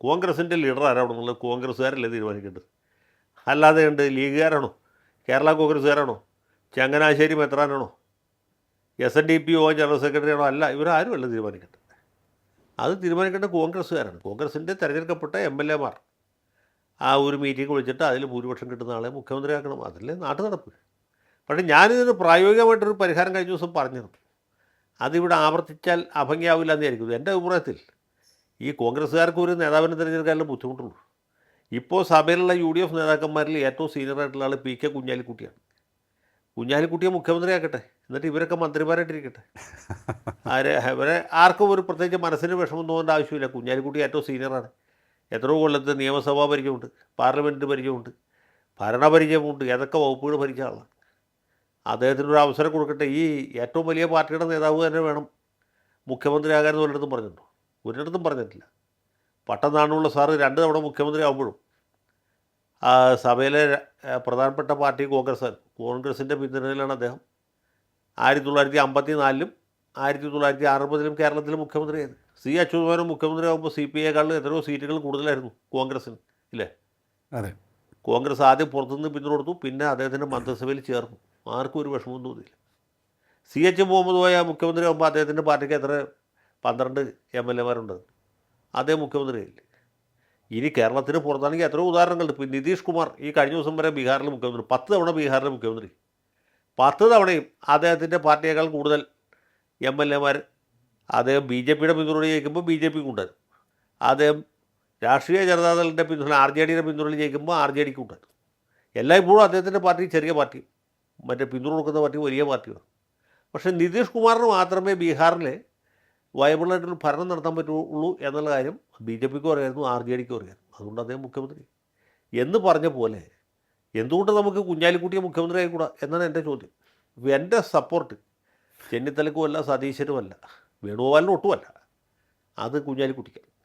കോൺഗ്രസിൻ്റെ ലീഡർ ആരാണെന്നുള്ളത് കോൺഗ്രസ്സുകാരല്ലേ തീരുമാനിക്കേണ്ടത്. അല്ലാതെ ഉണ്ട് ലീഗുകാരാണോ, കേരള കോൺഗ്രസ്സുകാരാണോ, ചങ്ങനാശ്ശേരി മെത്രാനാണോ, SNDP ജനറൽ സെക്രട്ടറി ആണോ? അല്ല, ഇവരാരും അല്ല തീരുമാനിക്കേണ്ടത്. അത് തീരുമാനിക്കേണ്ടത് കോൺഗ്രസ്സുകാരാണ്. കോൺഗ്രസിൻ്റെ തിരഞ്ഞെടുക്കപ്പെട്ട MLA മാർ ആ ഒരു മീറ്റിംഗ് വിളിച്ചിട്ട് അതിൽ ഭൂരിപക്ഷം കിട്ടുന്ന ആളെ മുഖ്യമന്ത്രിയാക്കണം. അതല്ലേ നാട്ടു നടപ്പ്. പക്ഷേ ഞാനിതിന് പ്രായോഗികമായിട്ടൊരു പരിഹാരം കഴിഞ്ഞ ദിവസം പറഞ്ഞിരുന്നു. അതിവിടെ ആവർത്തിച്ചാൽ അഭംഗിയാവില്ല എന്നായിരിക്കും എൻ്റെ അഭിപ്രായത്തിൽ. ഈ കോൺഗ്രസ്സുകാർക്ക് ഒരു നേതാവിനെ തിരഞ്ഞെടുക്കാനുള്ള ബുദ്ധിമുട്ടുള്ളൂ. ഇപ്പോൾ സഭയിലുള്ള UDF നേതാക്കന്മാരിൽ ഏറ്റവും സീനിയറായിട്ടുള്ള ആൾ PK കുഞ്ഞാലിക്കുട്ടിയാണ്. കുഞ്ഞാലിക്കുട്ടിയെ മുഖ്യമന്ത്രിയാക്കട്ടെ, എന്നിട്ട് ഇവരൊക്കെ മന്ത്രിമാരായിട്ടിരിക്കട്ടെ. ഇവരെ ആർക്കും ഒരു പ്രത്യേകിച്ച് മനസ്സിന് വിഷമം തോന്നേണ്ട ആവശ്യമില്ല. കുഞ്ഞാലിക്കുട്ടി ഏറ്റവും സീനിയറാണ്. എത്രയോ കൊല്ലത്ത് നിയമസഭാ പരിചയമുണ്ട്, പാർലമെൻറ്റ് പരിചയമുണ്ട്, ഭരണപരിചയമുണ്ട്, ഏതൊക്കെ വകുപ്പുകൾ ഭരിച്ച ആളാണ്. അദ്ദേഹത്തിനൊരു അവസരം കൊടുക്കട്ടെ. ഈ ഏറ്റവും വലിയ പാർട്ടിയുടെ നേതാവ് തന്നെ വേണം മുഖ്യമന്ത്രിയാകാൻ ഒരിടത്തും പറഞ്ഞിട്ടുണ്ടോ? ഒരിടത്തും പറഞ്ഞിട്ടില്ല. പട്ടം നാണുള്ള സാറ് 2 തവണ മുഖ്യമന്ത്രി ആകുമ്പോഴും സഭയിലെ പ്രധാനപ്പെട്ട പാർട്ടി കോൺഗ്രസ്സാണ്. കോൺഗ്രസിൻ്റെ പിന്തുണയിലാണ് അദ്ദേഹം 1954-ലും 1960-ലും കേരളത്തിൽ മുഖ്യമന്ത്രിയായത്. അച്യുതമേനോൻ മുഖ്യമന്ത്രി ആകുമ്പോൾ CPI-യേക്കാളും എത്രയോ സീറ്റുകൾ കൂടുതലായിരുന്നു കോൺഗ്രസ്സിന്, ഇല്ലേ? അതെ. കോൺഗ്രസ് ആദ്യം പുറത്തുനിന്ന് പിന്തുണ കൊടുത്തു, പിന്നെ അദ്ദേഹത്തിൻ്റെ മന്ത്രിസഭയിൽ ചേർന്നു. ആർക്കും ഒരു വിഷമവും തോന്നിയില്ല. CH മുഹമ്മദ് കോയ മുഖ്യമന്ത്രി ആകുമ്പോൾ അദ്ദേഹത്തിൻ്റെ പാർട്ടിക്ക് എത്ര 12 MLA-മാരുണ്ട്. അദ്ദേഹം മുഖ്യമന്ത്രിയായില്ലേ? ഇനി കേരളത്തിന് പുറത്താണെങ്കിൽ എത്രയോ ഉദാഹരണങ്ങളുണ്ട്. ഇപ്പോൾ നിതീഷ് കുമാർ ഈ കഴിഞ്ഞ ദിവസം വരെ ബീഹാറിൽ മുഖ്യമന്ത്രി, 10 തവണ ബീഹാറിലെ മുഖ്യമന്ത്രി. 10 തവണയും അദ്ദേഹത്തിൻ്റെ പാർട്ടിയേക്കാൾ കൂടുതൽ MLA-മാർ അദ്ദേഹം BJP-യുടെ പിന്തുണ ജയിക്കുമ്പോൾ BJP-ക്ക് ഉണ്ടായിരുന്നു. അദ്ദേഹം രാഷ്ട്രീയ ജനതാദളിൻ്റെ പിന്തുണ RJD-യുടെ പിന്തുണ ജയിക്കുമ്പോൾ RJD-ക്ക് ഉണ്ടായിരുന്നു. എല്ലായ്പ്പോഴും അദ്ദേഹത്തിൻ്റെ പാർട്ടി ചെറിയ പാർട്ടി, മറ്റേ പിന്തുണ കൊടുക്കുന്ന പാർട്ടി വലിയ പാർട്ടിയാണ്. പക്ഷേ നിതീഷ് കുമാറിന് മാത്രമേ ബീഹാറിലെ വയബിളായിട്ടൊരു ഭരണം നടത്താൻ പറ്റുള്ളൂ എന്നുള്ള കാര്യം BJP-ക്കും അറിയായിരുന്നു, RJD-ക്കും അറിയായിരുന്നു. അതുകൊണ്ട് അദ്ദേഹം മുഖ്യമന്ത്രി എന്ന് പറഞ്ഞ പോലെ എന്തുകൊണ്ട് നമുക്ക് കുഞ്ഞാലിക്കുട്ടിയെ മുഖ്യമന്ത്രി ആയിക്കൂടാ എന്നാണ് എൻ്റെ ചോദ്യം. എൻ്റെ സപ്പോർട്ട് ചെന്നിത്തലയ്ക്കുമല്ല, സതീശനുമല്ല, വേണുഗോപാലിനും ഒട്ടുമല്ല, അത് കുഞ്ഞാലിക്കുട്ടിക്ക്.